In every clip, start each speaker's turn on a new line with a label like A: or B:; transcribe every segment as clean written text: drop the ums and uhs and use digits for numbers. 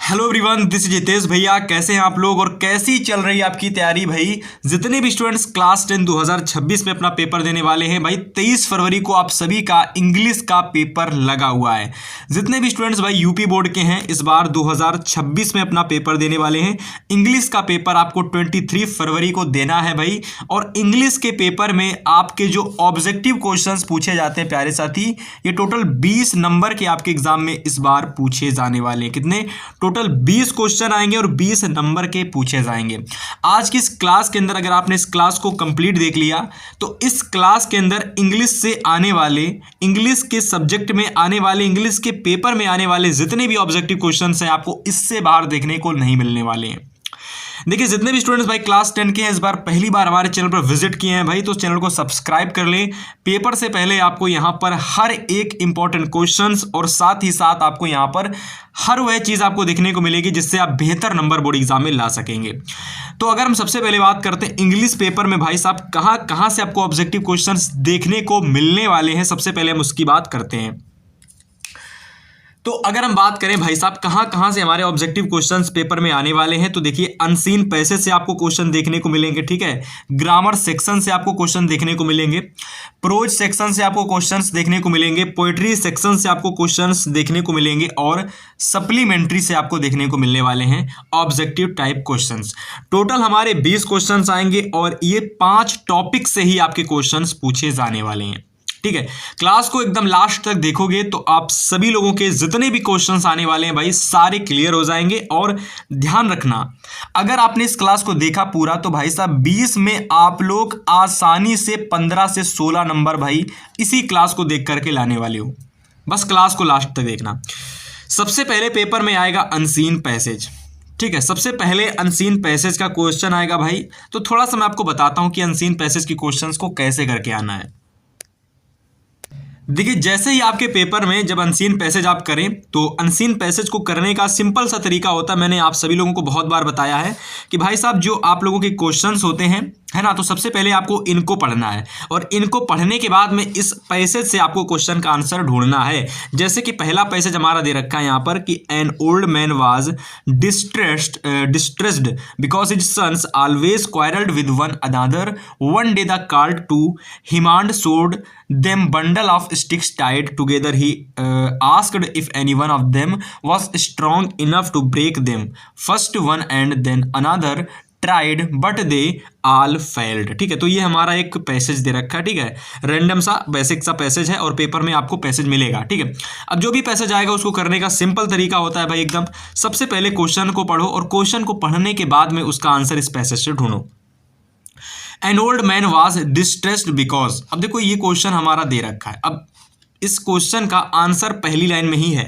A: Hello everyone, this is Jitesh भैया। कैसे हैं आप लोग और कैसी चल रही है आपकी तैयारी भाई? जितने भी स्टूडेंट्स क्लास 10 2026 में अपना पेपर देने वाले हैं भाई, 23 फरवरी को आप सभी का इंग्लिश का पेपर लगा हुआ है। जितने भी स्टूडेंट्स भाई यूपी बोर्ड के हैं इस बार 2026 में अपना पेपर देने वाले हैं, इंग्लिश का पेपर आपको 23 फरवरी को देना है भाई। और इंग्लिश के पेपर में आपके जो ऑब्जेक्टिव क्वेश्चंस पूछे जाते हैं प्यारे साथी, ये टोटल 20 नंबर के आपके एग्जाम में इस बार पूछे जाने वाले हैं। कितने? टोटल 20 क्वेश्चन आएंगे और 20 नंबर के पूछे जाएंगे। आज की इस क्लास के अंदर अगर आपने इस क्लास को कंप्लीट देख लिया तो इस क्लास के अंदर इंग्लिश से आने वाले, इंग्लिश के सब्जेक्ट में आने वाले, इंग्लिश के पेपर में आने वाले जितने भी ऑब्जेक्टिव क्वेश्चंस हैं आपको इससे बाहर देखने को नहीं मिलने वाले हैं। देखिए, जितने भी स्टूडेंट्स भाई क्लास 10 के हैं इस बार पहली बार हमारे चैनल पर विजिट किए हैं भाई, तो चैनल को सब्सक्राइब कर लें। पेपर से पहले आपको यहाँ पर हर एक इंपॉर्टेंट क्वेश्चंस और साथ ही साथ आपको यहाँ पर हर वह चीज़ आपको देखने को मिलेगी जिससे आप बेहतर नंबर बोर्ड एग्जाम में ला सकेंगे। तो अगर हम सबसे पहले बात करते हैं इंग्लिश पेपर में भाई साहब कहाँ कहाँ से आपको ऑब्जेक्टिव क्वेश्चंस देखने को मिलने वाले हैं, सबसे पहले हम उसकी बात करते हैं। तो अगर हम बात करें भाई साहब कहाँ कहाँ से हमारे ऑब्जेक्टिव क्वेश्चंस पेपर में आने वाले हैं, तो देखिए अनसीन पैसेज से आपको क्वेश्चन देखने को मिलेंगे, ठीक है। ग्रामर सेक्शन से आपको क्वेश्चन देखने को मिलेंगे, प्रोज सेक्शन से आपको क्वेश्चंस देखने को मिलेंगे, पोएट्री सेक्शन से आपको क्वेश्चंस देखने को मिलेंगे और सप्लीमेंट्री से आपको देखने को मिलने वाले हैं ऑब्जेक्टिव टाइप क्वेश्चंस। टोटल हमारे 20 क्वेश्चंस आएंगे और ये 5 टॉपिक से ही आपके क्वेश्चंस पूछे जाने वाले हैं, ठीक है। क्लास को एकदम लास्ट तक देखोगे तो आप सभी लोगों के जितने भी क्वेश्चंस आने वाले हैं भाई सारे क्लियर हो जाएंगे। और ध्यान रखना, अगर आपने इस क्लास को देखा पूरा तो भाई साहब 20 में आप लोग आसानी से 15 से 16 नंबर भाई इसी क्लास को देख करके लाने वाले हो। बस क्लास को लास्ट तक देखना। सबसे पहले पेपर में आएगा अनसीन पैसेज, ठीक है। सबसे पहले अनसीन पैसेज का क्वेश्चन आएगा भाई, तो थोड़ा सा मैं आपको बताता हूं कि अनसीन पैसेज की क्वेश्चंस को कैसे करके आना है। देखिए, जैसे ही आपके पेपर में जब अनसीन पैसेज आप करें तो अनसीन पैसेज को करने का सिंपल सा तरीका होता है, मैंने आप सभी लोगों को बहुत बार बताया है कि भाई साहब जो आप लोगों के क्वेश्चंस होते हैं है ना, तो सबसे पहले आपको इनको पढ़ना है और इनको पढ़ने के बाद में इस पैसेज से आपको क्वेश्चन का आंसर ढूंढना है। जैसे कि पहला पैसेज हमारा दे रखा है यहाँ पर कि an old man was distressed because his sons always quarrelled with one another one day the called to him and showed them bundle of sticks tied together. He asked if any one of them was strong enough to break them. First one and then another tried but they all failed, ठीक है। तो ये हमारा एक passage दे रखा है, ठीक है। रैंडम सा बेसिक सा पैसेज है और पेपर में आपको पैसेज मिलेगा, ठीक है। अब जो भी पैसेज आएगा उसको करने का सिंपल तरीका होता है भाई एकदम, सबसे पहले क्वेश्चन को पढ़ो और क्वेश्चन को पढ़ने के बाद में उसका आंसर इस पैसेज से ढूंढो। N old man was distressed because, अब देखो ये क्वेश्चन हमारा दे रखा है, अब इस क्वेश्चन का आंसर पहली लाइन में ही है।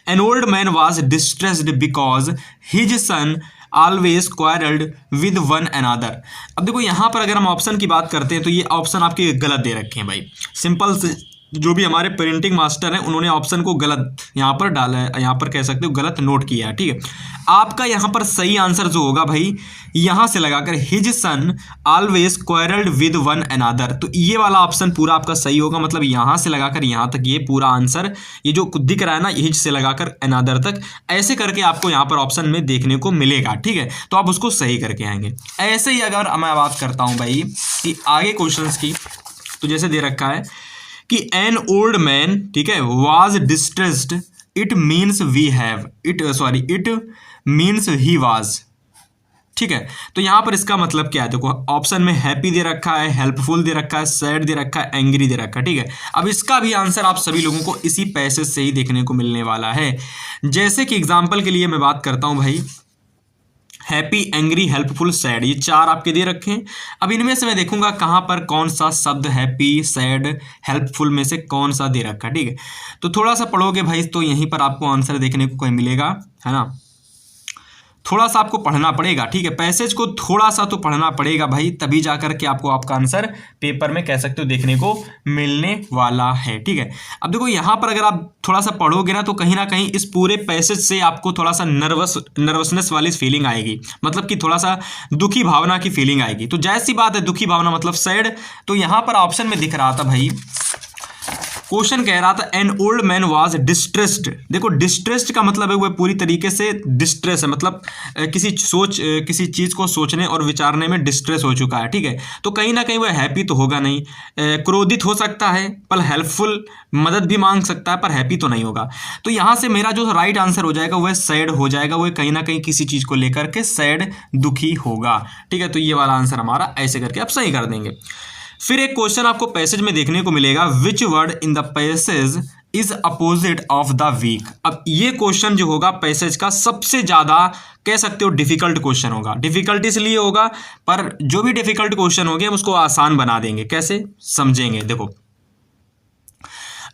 A: N old man was distressed because his son always quarrelled with one another. अब देखो यहाँ पर अगर हम ऑप्शन की बात करते हैं तो ये ऑप्शन आपके गलत दे रखे हैं भाई। सिंपल से जो भी हमारे प्रिंटिंग मास्टर हैं उन्होंने ऑप्शन को गलत यहाँ पर डाला है, यहाँ पर कह सकते हो गलत नोट किया है, ठीक है। आपका यहाँ पर सही आंसर जो होगा भाई यहाँ से लगाकर his son always quarrelled with one another, तो ये वाला ऑप्शन पूरा आपका सही होगा। मतलब यहाँ से लगाकर यहाँ तक ये पूरा आंसर, ये जो दिख रहा है ना हिज से लगाकर अनदर तक, ऐसे करके आपको यहाँ पर ऑप्शन में देखने को मिलेगा, ठीक है। तो आप उसको सही करके आएंगे। ऐसे ही अगर मैं बात करता हूँ भाई कि आगे क्वेश्चन की, तो जैसे दे रखा है कि एन ओल्ड मैन, ठीक है, was distressed, it means we have it means he was, ठीक है। तो यहाँ पर इसका मतलब क्या है, देखो ऑप्शन में हैप्पी दे रखा है, हेल्पफुल दे रखा है, सैड दे रखा है, एंग्री दे रखा है, ठीक है। अब इसका भी आंसर आप सभी लोगों को इसी पैसेज से ही देखने को मिलने वाला है। जैसे कि एग्जाम्पल के लिए मैं बात करता हूँ भाई, हैप्पी, एंग्री, हेल्पफुल, सैड, ये 4 आपके दे रखे हैं। अब इनमें से मैं देखूंगा कहाँ पर कौन सा शब्द हैप्पी, सैड, हेल्पफुल में से कौन सा दे रखा है, ठीक है। तो थोड़ा सा पढ़ोगे भाई तो यहीं पर आपको आंसर देखने को कोई मिलेगा, है ना। थोड़ा सा आपको पढ़ना पड़ेगा, ठीक है। पैसेज को थोड़ा सा तो पढ़ना पड़ेगा भाई, तभी जाकर के आपको आपका आंसर पेपर में कह सकते हो देखने को मिलने वाला है, ठीक है। अब देखो यहाँ पर अगर आप थोड़ा सा पढ़ोगे ना तो कहीं ना कहीं इस पूरे पैसेज से आपको थोड़ा सा नर्वसनेस वाली फीलिंग आएगी, मतलब कि थोड़ा सा दुखी भावना की फीलिंग आएगी। तो जाहिर सी बात है दुखी भावना मतलब सैड, तो यहाँ पर ऑप्शन में दिख रहा था भाई क्वेश्चन कह रहा था N old man was distressed. देखो डिस्ट्रेस्ड का मतलब है वह पूरी तरीके से डिस्ट्रेस है, मतलब किसी चीज़ को सोचने और विचारने में डिस्ट्रेस हो चुका है, ठीक है। तो कहीं ना कहीं वह हैप्पी तो होगा नहीं, क्रोधित हो सकता है पर हेल्पफुल मदद भी मांग सकता है पर हैप्पी तो नहीं होगा। तो यहाँ से मेरा जो राइट आंसर हो जाएगा वह सैड हो जाएगा, वह कहीं ना कहीं किसी चीज़ को लेकर के सैड दुखी होगा, ठीक है। तो ये वाला आंसर हमारा ऐसे करके आप सही कर देंगे। फिर एक क्वेश्चन आपको पैसेज में देखने को मिलेगा, which word in the passage is opposite of the weak. अब ये क्वेश्चन जो होगा पैसेज का सबसे ज़्यादा कह सकते हो डिफिकल्ट क्वेश्चन होगा। डिफिकल्ट इसलिए होगा पर जो भी डिफिकल्ट क्वेश्चन होंगे हम उसको आसान बना देंगे। कैसे समझेंगे, देखो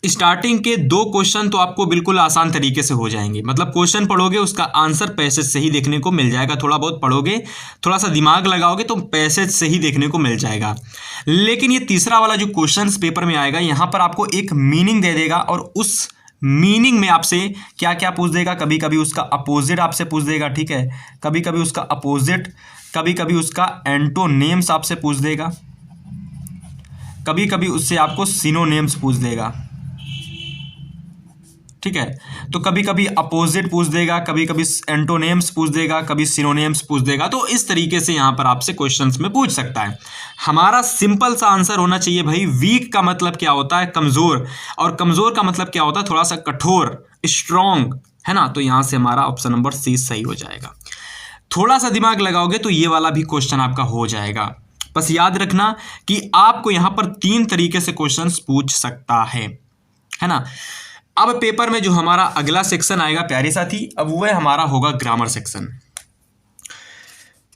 A: स्टार्टिंग के 2 क्वेश्चन तो आपको बिल्कुल आसान तरीके से हो जाएंगे, मतलब क्वेश्चन पढ़ोगे उसका आंसर पैसेज से ही देखने को मिल जाएगा। थोड़ा बहुत पढ़ोगे, थोड़ा सा दिमाग लगाओगे तो पैसेज से ही देखने को मिल जाएगा। लेकिन ये तीसरा वाला जो क्वेश्चन पेपर में आएगा यहाँ पर आपको एक मीनिंग दे देगा और उस मीनिंग में आपसे क्या क्या पूछ देगा। कभी कभी उसका अपोजिट आपसे पूछ देगा, ठीक है, कभी कभी उसका अपोजिट, कभी कभी उसका एंटोनेम्स आपसे पूछ देगा, कभी कभी उससे आपको सिनोनेम्स पूछ देगा, ठीक है। तो कभी कभी अपोजिट पूछ देगा, कभी कभी एंटोनेम्स पूछ देगा, कभी सिनोनेम्स पूछ देगा। तो इस तरीके से यहाँ पर आपसे क्वेश्चंस में पूछ सकता है। हमारा सिंपल सा आंसर होना चाहिए भाई, वीक का मतलब क्या होता है, कमज़ोर, और कमज़ोर का मतलब क्या होता है, थोड़ा सा कठोर, स्ट्रॉन्ग, है ना। तो यहाँ से हमारा ऑप्शन नंबर सी सही हो जाएगा। थोड़ा सा दिमाग लगाओगे तो ये वाला भी क्वेश्चन आपका हो जाएगा। बस याद रखना कि आपको यहाँ पर 3 तरीके से क्वेश्चंस पूछ सकता है ना। अब पेपर में जो हमारा अगला सेक्शन आएगा प्यारे साथी, अब वह हमारा होगा ग्रामर सेक्शन।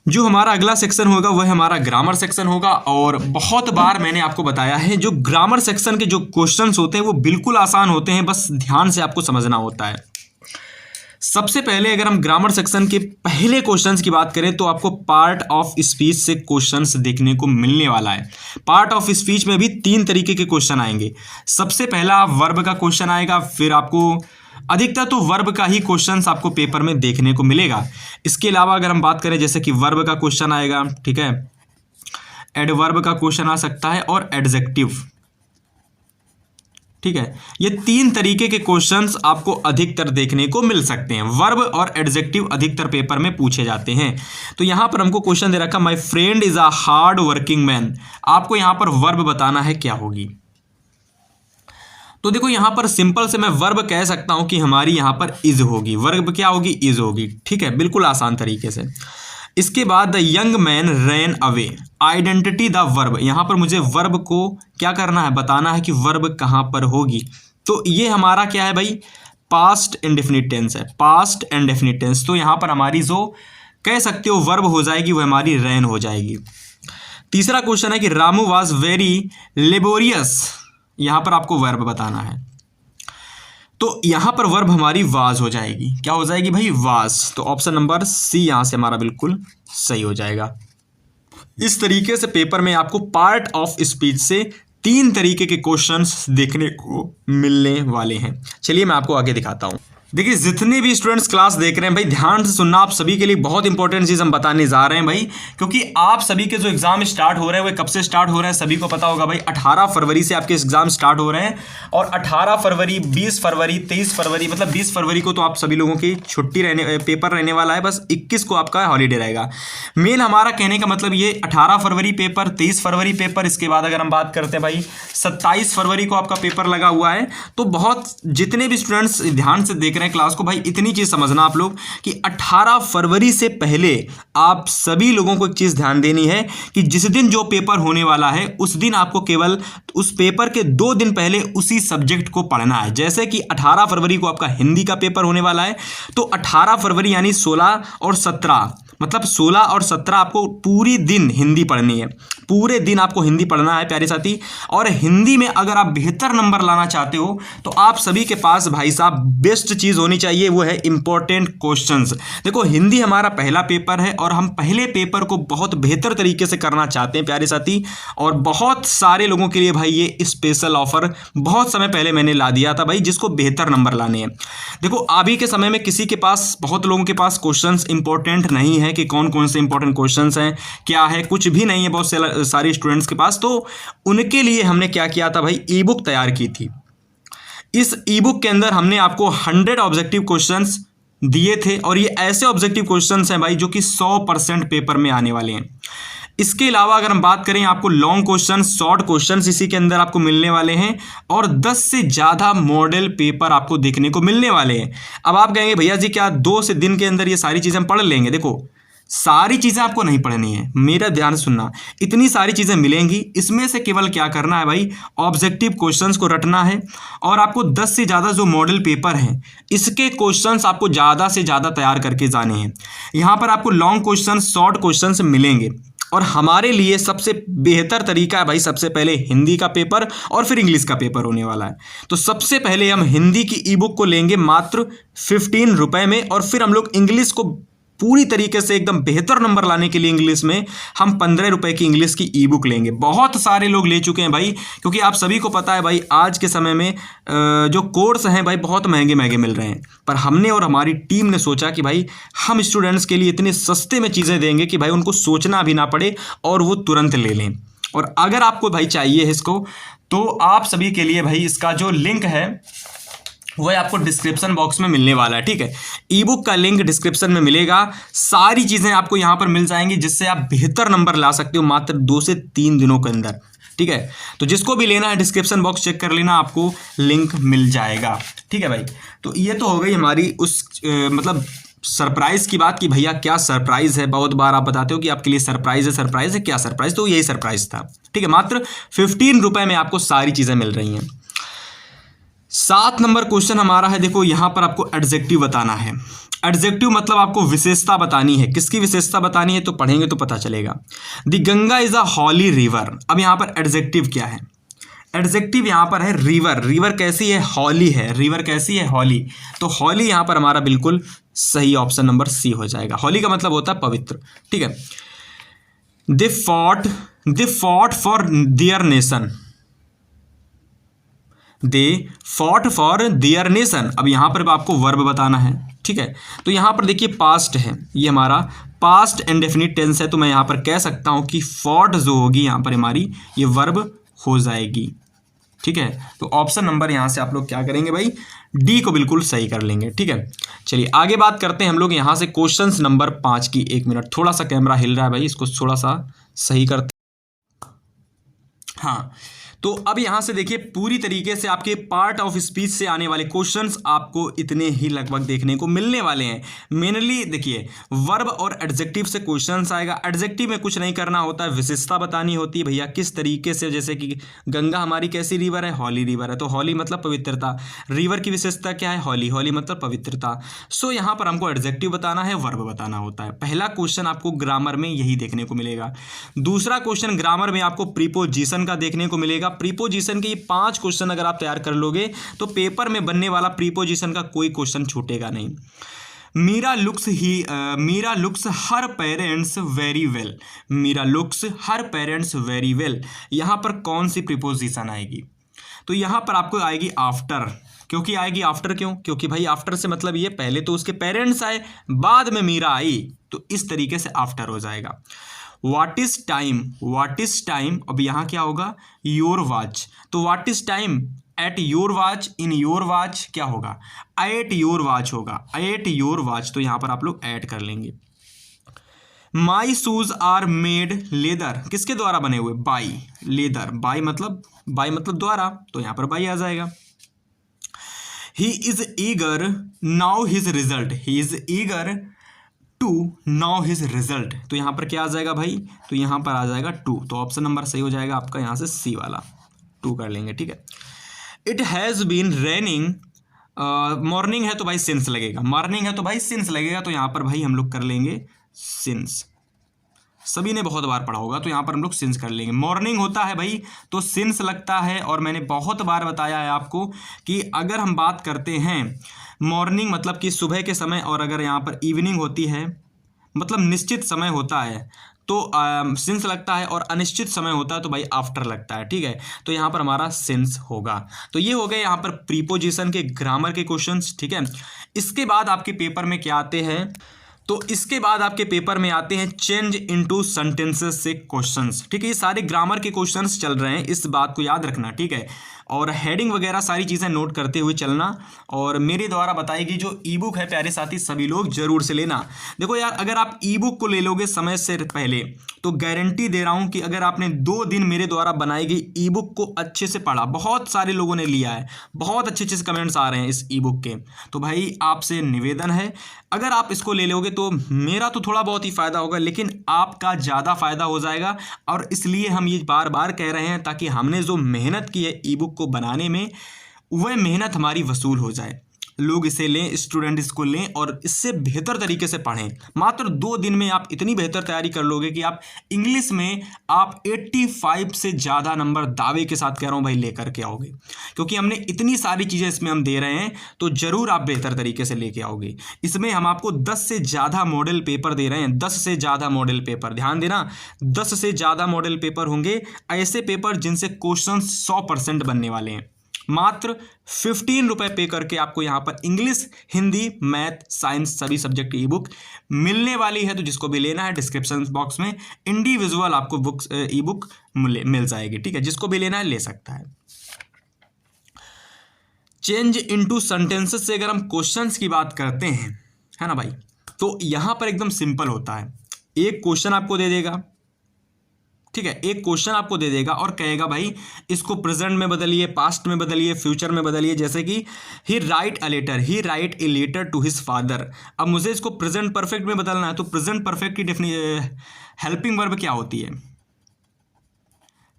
A: जो हमारा अगला सेक्शन होगा वह हमारा ग्रामर सेक्शन होगा। और बहुत बार मैंने आपको बताया है जो ग्रामर सेक्शन के जो क्वेश्चंस होते हैं वो बिल्कुल आसान होते हैं, बस ध्यान से आपको समझना होता है। सबसे पहले अगर हम ग्रामर सेक्शन के पहले क्वेश्चंस की बात करें तो आपको पार्ट ऑफ स्पीच से क्वेश्चंस देखने को मिलने वाला है। पार्ट ऑफ स्पीच में भी 3 तरीके के क्वेश्चन आएंगे। सबसे पहला वर्ब का क्वेश्चन आएगा, फिर आपको अधिकतर तो वर्ब का ही क्वेश्चंस आपको पेपर में देखने को मिलेगा। इसके अलावा अगर हम बात करें जैसे कि वर्ब का क्वेश्चन आएगा, ठीक है, एडवर्ब का क्वेश्चन आ सकता है और एडजेक्टिव, ठीक है। ये 3 तरीके के क्वेश्चंस आपको अधिकतर देखने को मिल सकते हैं। वर्ब और एडजेक्टिव अधिकतर पेपर में पूछे जाते हैं। तो यहां पर हमको क्वेश्चन दे रखा, my friend is a hard working man. आपको यहां पर वर्ब बताना है क्या होगी। तो देखो यहां पर सिंपल से मैं वर्ब कह सकता हूं कि हमारी यहां पर इज होगी। वर्ब क्या होगी, इज होगी, ठीक है, बिल्कुल आसान तरीके से। इसके बाद the young man ran away, identity the verb. यहाँ पर मुझे वर्ब को क्या करना है, बताना है कि वर्ब कहाँ पर होगी। तो ये हमारा क्या है भाई, पास्ट इंडेफिनिट टेंस है, पास्ट इंडेफिनिट टेंस। तो यहाँ पर हमारी जो कह सकते हो वर्ब हो जाएगी वो हमारी रैन हो जाएगी। तीसरा क्वेश्चन है कि रामू वाज वेरी लेबोरियस, यहाँ पर आपको वर्ब बताना है। तो यहां पर वर्ब हमारी वाज हो जाएगी। क्या हो जाएगी भाई, वाज। तो ऑप्शन नंबर सी यहां से हमारा बिल्कुल सही हो जाएगा। इस तरीके से पेपर में आपको पार्ट ऑफ स्पीच से 3 तरीके के क्वेश्चंस देखने को मिलने वाले हैं। चलिए मैं आपको आगे दिखाता हूं। देखिए जितने भी स्टूडेंट्स क्लास देख रहे हैं भाई ध्यान से सुनना, आप सभी के लिए बहुत इंपॉर्टेंट चीज़ हम बताने जा रहे हैं भाई, क्योंकि आप सभी के जो एग्जाम स्टार्ट हो रहे हैं वे कब से स्टार्ट हो रहे हैं सभी को पता होगा भाई। 18 फरवरी से आपके एग्जाम स्टार्ट हो रहे हैं और 18 फरवरी, 20 फरवरी, 23 फरवरी, मतलब 20 फरवरी को तो आप सभी लोगों की छुट्टी पेपर रहने वाला है, बस 21 को आपका हॉलीडे रहेगा। मेन हमारा कहने का मतलब ये 18 फरवरी पेपर, 23 फरवरी पेपर, इसके बाद अगर हम बात करते हैं भाई 27 फरवरी को आपका पेपर लगा हुआ है। तो बहुत जितने भी स्टूडेंट्स ध्यान से देख रहे हैं क्लास को भाई इतनी चीज समझना आप लोग कि 18 फरवरी से पहले आप सभी लोगों को एक चीज ध्यान देनी है कि जिस दिन जो पेपर होने वाला है उस दिन आपको केवल उस पेपर के 2 दिन पहले उसी सब्जेक्ट को पढ़ना है। जैसे कि 18 फरवरी को आपका हिंदी का पेपर होने वाला है, तो 18 फरवरी यानी 16 और 17, मतलब 16 और 17 आपको पूरी दिन हिंदी पढ़नी है, पूरे दिन आपको हिंदी पढ़ना है प्यारे साथी। और हिंदी में अगर आप बेहतर नंबर लाना चाहते हो तो आप सभी के पास भाई साहब बेस्ट चीज़ होनी चाहिए, वो है इंपॉर्टेंट क्वेश्चंस। देखो हिंदी हमारा पहला पेपर है और हम पहले पेपर को बहुत बेहतर तरीके से करना चाहते हैं प्यारे साथी, और बहुत सारे लोगों के लिए भाई ये स्पेशल ऑफर बहुत समय पहले मैंने ला दिया था भाई, जिसको बेहतर नंबर लाने हैं। देखो अभी के समय में किसी के पास, बहुत लोगों के पास क्वेश्चंस इंपॉर्टेंट नहीं है कि कौन कौन से इंपॉर्टेंट क्वेश्चंस हैं, क्या है, कुछ भी नहीं है बहुत सारे स्टूडेंट्स के पास। तो उनके लिए हमने क्या किया था भाई, ई बुक तैयार की थी। इस ई बुक के अंदर हमने आपको 100 ऑब्जेक्टिव क्वेश्चंस दिए थे और ये ऐसे ऑब्जेक्टिव क्वेश्चंस हैं भाई जो कि 100% पेपर में आने वाले हैं। इसके अलावा अगर हम बात करें आपको लॉन्ग क्वेश्चन, शॉर्ट क्वेश्चंस इसी के अंदर आपको मिलने वाले हैं और 10 से ज़्यादा मॉडल पेपर आपको देखने को मिलने वाले हैं। अब आप कहेंगे भैया जी क्या 2 से दिन के अंदर ये सारी चीज़ें हम पढ़ लेंगे? देखो सारी चीज़ें आपको नहीं पढ़नी है, मेरा ध्यान सुनना। इतनी सारी चीज़ें मिलेंगी, इसमें से केवल क्या करना है भाई, ऑब्जेक्टिव क्वेश्चंस को रटना है और आपको 10 से ज़्यादा जो मॉडल पेपर हैं इसके क्वेश्चंस आपको ज़्यादा से ज़्यादा तैयार करके जाने हैं। यहाँ पर आपको लॉन्ग क्वेश्चन, शॉर्ट क्वेश्चंस मिलेंगे और हमारे लिए सबसे बेहतर तरीका है भाई, सबसे पहले हिंदी का पेपर और फिर इंग्लिश का पेपर होने वाला है। तो सबसे पहले हम हिंदी की ई बुक को लेंगे मात्र 15 रुपये में और फिर हम लोग इंग्लिश को पूरी तरीके से एकदम बेहतर नंबर लाने के लिए इंग्लिश में हम 15 रुपये की इंग्लिश की ई बुक लेंगे। बहुत सारे लोग ले चुके हैं भाई, क्योंकि आप सभी को पता है भाई आज के समय में जो कोर्स हैं भाई बहुत महंगे महंगे मिल रहे हैं, पर हमने और हमारी टीम ने सोचा कि भाई हम स्टूडेंट्स के लिए इतने सस्ते में चीज़ें देंगे कि भाई उनको सोचना भी ना पड़े और वो तुरंत ले लें। और अगर आपको भाई चाहिए इसको तो आप सभी के लिए भाई इसका जो लिंक है वो आपको डिस्क्रिप्शन बॉक्स में मिलने वाला है, ठीक है। ई बुक का लिंक डिस्क्रिप्शन में मिलेगा। सारी चीज़ें आपको यहाँ पर मिल जाएंगी जिससे आप बेहतर नंबर ला सकते हो मात्र 2 से 3 दिनों के अंदर, ठीक है। तो जिसको भी लेना है डिस्क्रिप्शन बॉक्स चेक कर लेना, आपको लिंक मिल जाएगा, ठीक है भाई। तो ये तो हो गई हमारी उस मतलब सरप्राइज़ की बात कि भैया क्या सरप्राइज़ है। बहुत बार आप बताते हो कि आपके लिए सरप्राइज़ है, क्या सरप्राइज़, तो यही सरप्राइज़ था, ठीक है। मात्र 15 रुपये में आपको सारी चीज़ें मिल रही हैं। 7 नंबर क्वेश्चन हमारा है, देखो यहाँ पर आपको एडजेक्टिव बताना है। एडजेक्टिव मतलब आपको विशेषता बतानी है। किसकी विशेषता बतानी है तो पढ़ेंगे तो पता चलेगा। The Ganga is a holy river. अब यहाँ पर एडजेक्टिव क्या है? एडजेक्टिव यहाँ पर है रिवर। रिवर कैसी है? हॉली है। रिवर कैसी है? हॉली। तो हॉली यहाँ पर हमारा बिल्कुल सही ऑप्शन नंबर सी हो जाएगा। हॉली का मतलब होता है पवित्र, ठीक है। They fought for their nation. They fought for their nation. अब यहाँ पर आपको वर्ब बताना है, ठीक है। तो यहाँ पर देखिए पास्ट है, ये हमारा पास्ट इंडेफिनिट टेंस है, तो मैं यहाँ पर कह सकता हूँ कि फॉट जो होगी यहाँ पर हमारी ये वर्ब हो जाएगी, ठीक है। तो ऑप्शन नंबर यहाँ से आप लोग क्या करेंगे भाई, डी को बिल्कुल सही कर लेंगे, ठीक है। चलिए आगे बात करते हैं हम लोग यहाँ से क्वेश्चन नंबर 5 की। 1 मिनट, थोड़ा सा कैमरा हिल रहा है भाई, इसको थोड़ा सा सही करते। हाँ, तो अब यहाँ से देखिए पूरी तरीके से आपके पार्ट ऑफ स्पीच से आने वाले क्वेश्चंस आपको इतने ही लगभग देखने को मिलने वाले हैं। मेनली देखिए वर्ब और एडजेक्टिव से क्वेश्चंस आएगा। एडजेक्टिव में कुछ नहीं करना होता है, विशेषता बतानी होती है भैया किस तरीके से, जैसे कि गंगा हमारी कैसी रिवर है? हॉली रिवर है, तो हॉली मतलब पवित्रता। रिवर की विशेषता क्या है? हॉली। हॉली मतलब पवित्रता। सो यहाँ पर हमको एडजेक्टिव बताना है, वर्ब बताना होता है। पहला क्वेश्चन आपको ग्रामर में यही देखने को मिलेगा। दूसरा क्वेश्चन ग्रामर में आपको प्रीपोजिशन का देखने को मिलेगा। प्रीपोजिशन के ये 5 क्वेश्चन अगर आप तैयार कर लोगे तो पेपर में बनने वाला प्रीपोजिशन का कोई क्वेश्चन छूटेगा नहीं। Meera looks her parents very well. Meera looks her parents very well, यहाँ पर कौन सी प्रीपोजिशन आएगी? तो यहाँ पर आपको आएगी आफ्टर। क्योंकि आएगी आफ्टर, क्यों? क्योंकि भाई आफ्टर से मतलब ये पहले तो उसके पेरेंट्स आए, बाद में मीरा आई, तो इस तरीके से आफ्टर हो जाएगा। What is time? What is time, अब यहाँ क्या होगा? Your watch. तो what is time at your watch, in your watch क्या होगा? एट योर वॉच होगा, एट योर वॉच। तो यहाँ पर आप लोग ऐड कर लेंगे। My shoes are made leather, किसके द्वारा बने हुए? बाई। लेदर, बाई मतलब द्वारा, तो यहाँ पर बाई आ जाएगा। He is eager know his result. He is eager to know his result, तो यहाँ पर क्या आ जाएगा भाई? तो यहाँ पर आ जाएगा 2। तो ऑप्शन नंबर सही हो जाएगा आपका यहाँ से सी वाला, 2 कर लेंगे, ठीक है। It has been raining, morning है तो भाई सिंस लगेगा, मॉर्निंग है तो भाई सिंस लगेगा, तो यहाँ पर भाई हम लोग कर लेंगे सिंस। सभी ने बहुत बार पढ़ा होगा, तो यहाँ पर हम लोग सिंस कर लेंगे। मॉर्निंग होता है भाई तो सिंस लगता है, और मैंने बहुत बार बताया है आपको कि अगर हम बात करते हैं मॉर्निंग मतलब कि सुबह के समय, और अगर यहाँ पर इवनिंग होती है मतलब निश्चित समय होता है तो सिंस लगता है, और अनिश्चित समय होता है तो भाई आफ्टर लगता है, ठीक है। तो यहाँ पर हमारा सिंस होगा। तो ये हो गए यहाँ पर प्रीपोजिशन के ग्रामर के क्वेश्चंस, ठीक है। इसके बाद आपके पेपर में क्या आते हैं? तो इसके बाद आपके पेपर में आते हैं चेंज इनटू सेंटेंसेस से क्वेश्चंस, ठीक है। ये सारे ग्रामर के क्वेश्चंस चल रहे हैं, इस बात को याद रखना, ठीक है। और हेडिंग वगैरह सारी चीज़ें नोट करते हुए चलना। और मेरे द्वारा बताई गई जो ई बुक है प्यारे साथी सभी लोग जरूर से लेना। देखो यार, अगर आप ई बुक को ले लोगे समय से पहले तो गारंटी दे रहा हूं कि अगर आपने 2 दिन मेरे द्वारा बनाई गई ई बुक को अच्छे से पढ़ा, बहुत सारे लोगों ने लिया है, बहुत अच्छे अच्छे कमेंट्स आ रहे हैं इस ई बुक के, तो भाई आपसे निवेदन है अगर आप इसको ले लोगे तो मेरा तो थोड़ा बहुत ही फ़ायदा होगा, लेकिन आपका ज़्यादा फ़ायदा हो जाएगा। और इसलिए हम ये बार बार कह रहे हैं ताकि हमने जो मेहनत की है ई बुक को बनाने में, वह मेहनत हमारी वसूल हो जाए। लोग इसे लें, स्टूडेंट इसको लें और इससे बेहतर तरीके से पढ़ें। मात्र 2 दिन में आप इतनी बेहतर तैयारी कर लोगे कि आप इंग्लिश में आप 85 से ज़्यादा नंबर दावे के साथ कह रहा हूँ भाई लेकर के आओगे, क्योंकि हमने इतनी सारी चीज़ें इसमें हम दे रहे हैं, तो ज़रूर आप बेहतर तरीके से लेके आओगे। इसमें हम आपको 10 से ज़्यादा मॉडल पेपर दे रहे हैं, 10 से ज़्यादा मॉडल पेपर, ध्यान देना 10 से ज़्यादा मॉडल पेपर होंगे, ऐसे पेपर जिनसे क्वेश्चन 100% बनने वाले हैं। मात्र 15 रुपये पे करके आपको यहाँ पर इंग्लिश, हिंदी, मैथ, साइंस सभी सब्जेक्ट की ई बुक मिलने वाली है। तो जिसको भी लेना है डिस्क्रिप्शन बॉक्स में इंडिविजुअल आपको बुक्स ई बुक मिल जाएगी, ठीक है। जिसको भी लेना है ले सकता है। चेंज इनटू सेंटेंसेस से अगर हम क्वेश्चंस की बात करते हैं, है ना भाई, तो यहाँ पर एकदम सिंपल होता है। एक क्वेश्चन आपको दे देगा, ठीक है, एक क्वेश्चन आपको दे देगा और कहेगा भाई इसको प्रेजेंट में बदलिए, पास्ट में बदलिए, फ्यूचर में बदलिए। जैसे कि he write a letter to his father. अब मुझे इसको प्रेजेंट परफेक्ट में बदलना है, तो प्रेजेंट परफेक्ट की हेल्पिंग वर्ब क्या होती है?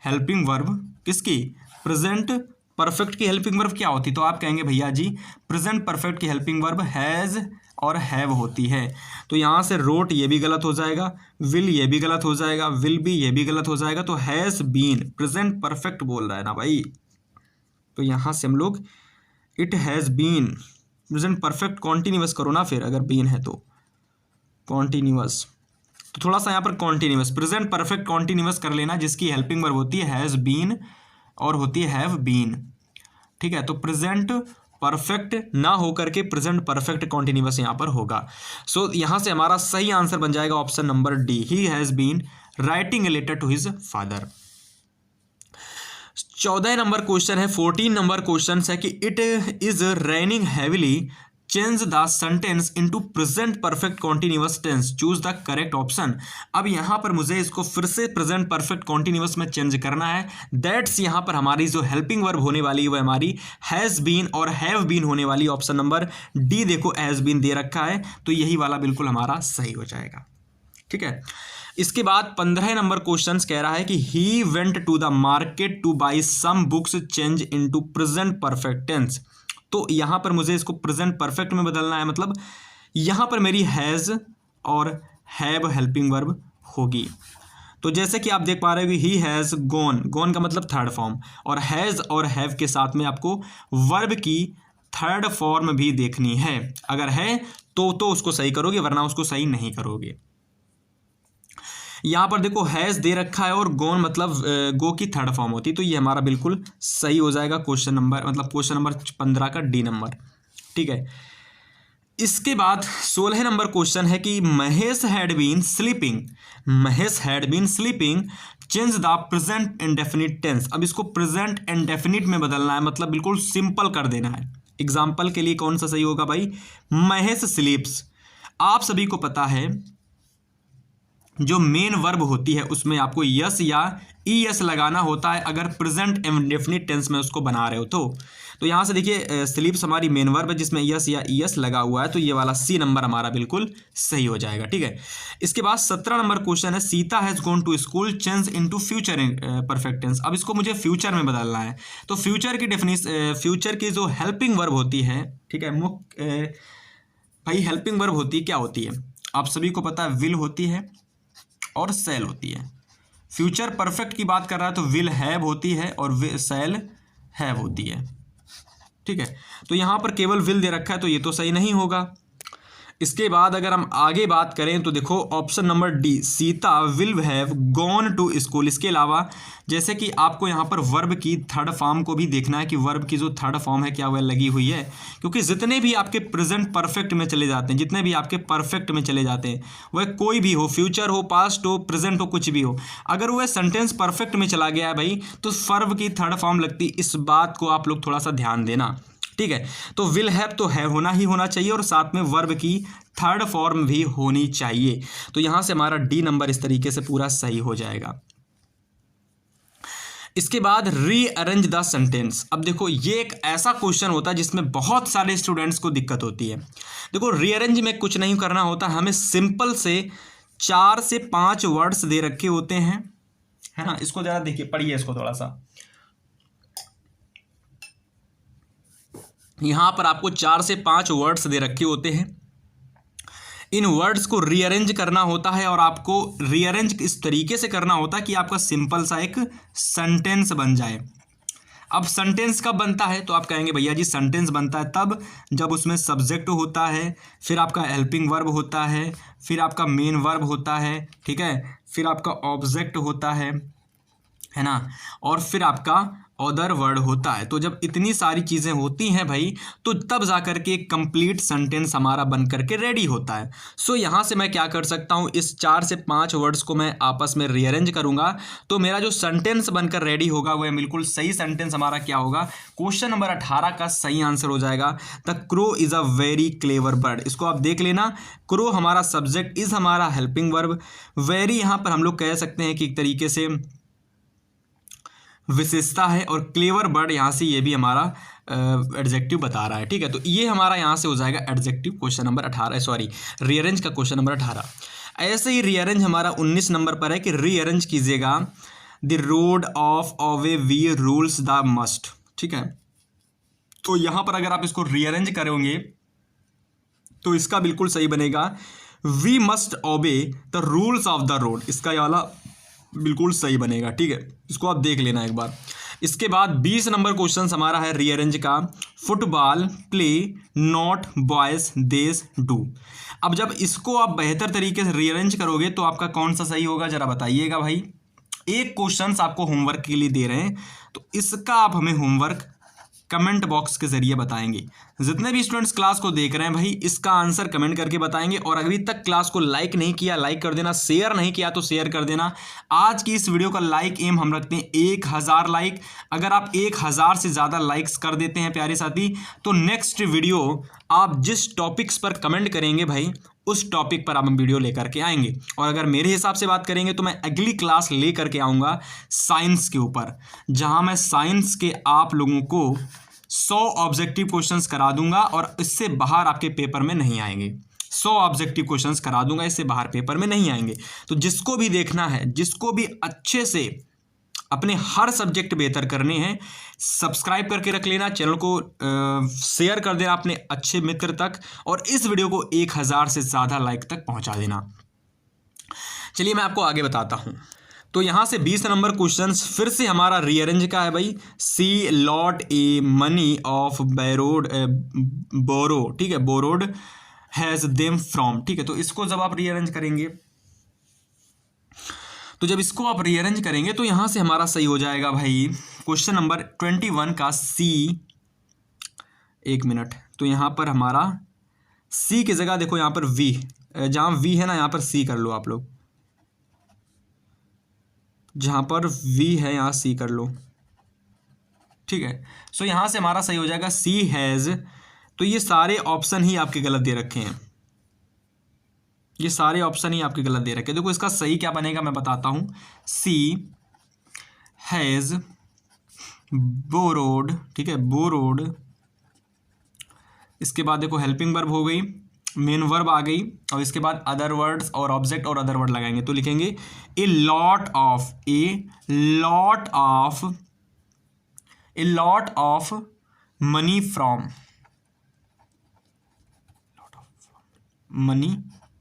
A: हेल्पिंग वर्ब किसकी? प्रेजेंट परफेक्ट की हेल्पिंग वर्ब क्या होती? तो आप कहेंगे भैया जी प्रेजेंट परफेक्ट की हेल्पिंग वर्ब हैज़ और हैव होती है। तो यहाँ से रोट ये भी गलत हो जाएगा, विल ये भी गलत हो जाएगा, विल भी ये भी गलत हो जाएगा। तो हैज़ बीन प्रेजेंट परफेक्ट बोल रहा है ना भाई, तो यहाँ से हम लोग it has been present perfect continuous करो ना, फिर अगर बीन है तो कॉन्टिन्यूअस, तो थोड़ा सा यहाँ पर कॉन्टिन्यूअस प्रेजेंट परफेक्ट कॉन्टिन्यूअस कर लेना, जिसकी हेल्पिंग वर्ब होती है हैज़ बीन और होती है हैव बीन, ठीक है। तो प्रेजेंट परफेक्ट ना होकर के प्रेजेंट परफेक्ट कॉन्टिन्यूअस यहाँ पर होगा। सो यहाँ से हमारा सही आंसर बन जाएगा option number D, he has been writing a letter to his father. 14 number question है, 14 नंबर क्वेश्चन है कि it is raining heavily, change the sentence into present perfect continuous tense, choose the correct option. अब यहाँ पर मुझे इसको फिर से प्रेजेंट परफेक्ट कॉन्टिन्यूअस में चेंज करना है। दैट्स यहाँ पर हमारी जो हेल्पिंग वर्ब होने वाली है वो हमारी हैज़ बीन और हैव बीन होने वाली। ऑप्शन नंबर डी देखो हैज़ बीन दे रखा है, तो यही वाला बिल्कुल हमारा सही हो जाएगा, ठीक है। इसके बाद 15 नंबर क्वेश्चन कह रहा है कि he went to the market to buy some books, change into present perfect tense. तो यहाँ पर मुझे इसको प्रेजेंट परफेक्ट में बदलना है, मतलब यहाँ पर मेरी हैज़ और हैव हेल्पिंग वर्ब होगी। तो जैसे कि आप देख पा रहे हो ही हैज़ गॉन, गॉन का मतलब थर्ड फॉर्म, और हैज़ और हैव के साथ में आपको वर्ब की थर्ड फॉर्म भी देखनी है। अगर है तो उसको सही करोगे, वरना उसको सही नहीं करोगे। यहाँ पर देखो हैज़ दे रखा है और गोन मतलब गो की थर्ड फॉर्म होती है, तो ये हमारा बिल्कुल सही हो जाएगा क्वेश्चन नंबर, मतलब क्वेश्चन नंबर 15 का डी नंबर, ठीक है। इसके बाद 16 नंबर क्वेश्चन है कि Mahesh had been sleeping, Mahesh had been sleeping, change the present indefinite tense. अब इसको प्रेजेंट इंडेफिनिट में बदलना है, मतलब बिल्कुल सिंपल कर देना है। एग्जाम्पल के लिए कौन सा सही होगा भाई? महेश स्लीप्स। आप सभी को पता है जो मेन वर्ब होती है उसमें आपको यस या ई एस लगाना होता है अगर प्रेजेंट इंडेफिनिट टेंस में उसको बना रहे हो तो यहाँ से देखिए स्लीप्स हमारी मेन वर्ब है जिसमें यस या ई एस लगा हुआ है, तो ये वाला सी नंबर हमारा बिल्कुल सही हो जाएगा, ठीक है। इसके बाद 17 नंबर क्वेश्चन है Sita has gone to school, change into future perfect tense. अब इसको मुझे फ्यूचर में बदलना है, तो फ्यूचर की फ्यूचर की जो हेल्पिंग वर्ब होती है, ठीक है, भाई हेल्पिंग वर्ब होती है क्या होती है? आप सभी को पता है विल होती है और सेल होती है। फ्यूचर परफेक्ट की बात कर रहा है तो विल हैव होती है और सेल हैव होती है, ठीक है। तो यहाँ पर केवल विल दे रखा है तो ये तो सही नहीं होगा। इसके बाद अगर हम आगे बात करें तो देखो option number D, Sita will have gone to school. इसके अलावा जैसे कि आपको यहाँ पर वर्ब की थर्ड फॉर्म को भी देखना है कि वर्ब की जो थर्ड फॉर्म है क्या वह लगी हुई है, क्योंकि जितने भी आपके प्रेजेंट परफेक्ट में चले जाते हैं, जितने भी आपके परफेक्ट में चले जाते हैं, वह कोई भी हो, फ्यूचर हो, पास्ट हो, प्रेजेंट हो, कुछ भी हो, अगर वह सेंटेंस परफेक्ट में चला गया है भाई तो वर्ब की थर्ड फॉर्म लगती। इस बात को आप लोग थोड़ा सा ध्यान देना, ठीक है। तो विल हैव तो है होना ही होना चाहिए और साथ में वर्ब की थर्ड फॉर्म भी होनी चाहिए। तो यहां से हमारा डी नंबर इस तरीके से पूरा सही हो जाएगा। इसके बाद रीअरेंज द सेंटेंस। अब देखो ये एक ऐसा क्वेश्चन होता है जिसमें बहुत सारे स्टूडेंट्स को दिक्कत होती है। देखो रीअरेंज में कुछ नहीं करना होता, हमें सिंपल से 4 से 5 वर्ड्स दे रखे होते हैं, है ना। इसको जरा देखिए, पढ़िए इसको थोड़ा सा। यहां पर आपको 4 से 5 वर्ड्स दे रखे होते हैं, इन वर्ड्स को रीअरेंज करना होता है और आपको रीअरेंज इस तरीके से करना होता है कि आपका सिंपल सा एक सेंटेंस बन जाए। अब सेंटेंस कब बनता है तो आप कहेंगे भैया जी सेंटेंस बनता है तब जब उसमें सब्जेक्ट होता है, फिर आपका हेल्पिंग वर्ब होता है, फिर आपका मेन वर्ब होता है, ठीक है, फिर आपका ऑब्जेक्ट होता है ना, और फिर आपका अदर वर्ड होता है। तो जब इतनी सारी चीज़ें होती हैं भाई तो तब जा कर के एक कंप्लीट सेंटेंस हमारा बन करके रेडी होता है। सो यहाँ से मैं क्या कर सकता हूँ, इस 4 से 5 वर्ड्स को मैं आपस में रीअरेंज करूँगा तो मेरा जो सेंटेंस बनकर रेडी होगा वह बिल्कुल सही सेंटेंस हमारा क्या होगा, क्वेश्चन नंबर 18 का सही आंसर हो जाएगा। The crow is a very clever bird. इसको आप देख लेना, क्रो हमारा सब्जेक्ट, इज़ हमारा हेल्पिंग वर्ब, वेरी यहाँ पर हम लोग कह सकते हैं कि एक तरीके से विशेषता है, और क्लेवर बर्ड यहाँ से ये भी हमारा एडजेक्टिव बता रहा है, ठीक है। तो ये हमारा यहाँ से हो जाएगा adjective question number 18, sorry rearrange का क्वेश्चन नंबर 18। ऐसे ही रीअरेंज हमारा 19 नंबर पर है कि रीअरेंज कीजिएगा the road of obey we rules the must, ठीक है। तो यहाँ पर अगर आप इसको रीअरेंज करोगे तो इसका बिल्कुल सही बनेगा we must obey the rules of the road. इसका ये वाला बिल्कुल सही बनेगा, ठीक है। इसको आप देख लेना एक बार। इसके बाद 20 नंबर क्वेश्चन हमारा है रीअरेंज का, फुटबॉल प्ले नॉट बॉयज देस डू। अब जब इसको आप बेहतर तरीके से रीअरेंज करोगे तो आपका कौन सा सही होगा जरा बताइएगा भाई। एक क्वेश्चन आपको होमवर्क के लिए दे रहे हैं तो इसका आप हमें होमवर्क कमेंट बॉक्स के जरिए बताएंगे। जितने भी स्टूडेंट्स क्लास को देख रहे हैं भाई इसका आंसर कमेंट करके बताएंगे, और अभी तक क्लास को लाइक नहीं किया लाइक कर देना, शेयर नहीं किया तो शेयर कर देना। आज की इस वीडियो का लाइक एम हम रखते हैं 1000 लाइक। अगर आप 1000 से ज़्यादा लाइक्स कर देते हैं प्यारे साथी तो नेक्स्ट वीडियो आप जिस टॉपिक्स पर कमेंट करेंगे भाई उस टॉपिक पर हम वीडियो लेकर के आएंगे। और अगर मेरे हिसाब से बात करेंगे तो मैं अगली क्लास लेकर के आऊँगा साइंस के ऊपर, जहाँ मैं साइंस के आप लोगों को 100 ऑब्जेक्टिव क्वेश्चंस करा दूंगा और इससे बाहर आपके पेपर में नहीं आएंगे। 100 ऑब्जेक्टिव क्वेश्चंस करा दूंगा, इससे बाहर पेपर में नहीं आएंगे। तो जिसको भी देखना है, जिसको भी अच्छे से अपने हर सब्जेक्ट बेहतर करने हैं, सब्सक्राइब करके रख लेना, चैनल को शेयर कर देना अपने अच्छे मित्र तक, और इस वीडियो को 1000 से ज़्यादा लाइक तक पहुंचा देना। चलिए मैं आपको आगे बताता हूं। तो यहाँ से 20 नंबर क्वेश्चंस फिर से हमारा रीअरेंज का है भाई। She lot a money of borrow, ठीक है, बोरोड हैज़ देम फ्रॉम, ठीक है। तो इसको जब आप रीअरेंज करेंगे तो यहाँ से हमारा सही हो जाएगा भाई क्वेश्चन नंबर 21 का सी। एक मिनट, तो यहाँ पर हमारा सी की जगह देखो यहाँ पर वी, जहाँ वी है ना यहाँ पर सी कर लो आप लोग, जहाँ पर वी है यहाँ सी कर लो, ठीक है। सो यहाँ से हमारा सही हो जाएगा सी हैज़। तो ये सारे ऑप्शन ही आपके गलत दे रखे हैं, ये सारे ऑप्शन ही आपके गलत दे रखे हैं। देखो इसका सही क्या बनेगा मैं बताता हूँ। सी हैज़ बोरोड, ठीक है, बोरोड। इसके बाद देखो हेल्पिंग वर्ब हो गई, मेन वर्ब आ गई, और इसके बाद अदर वर्ड्स और ऑब्जेक्ट और अदर वर्ड लगाएंगे तो लिखेंगे a lot of money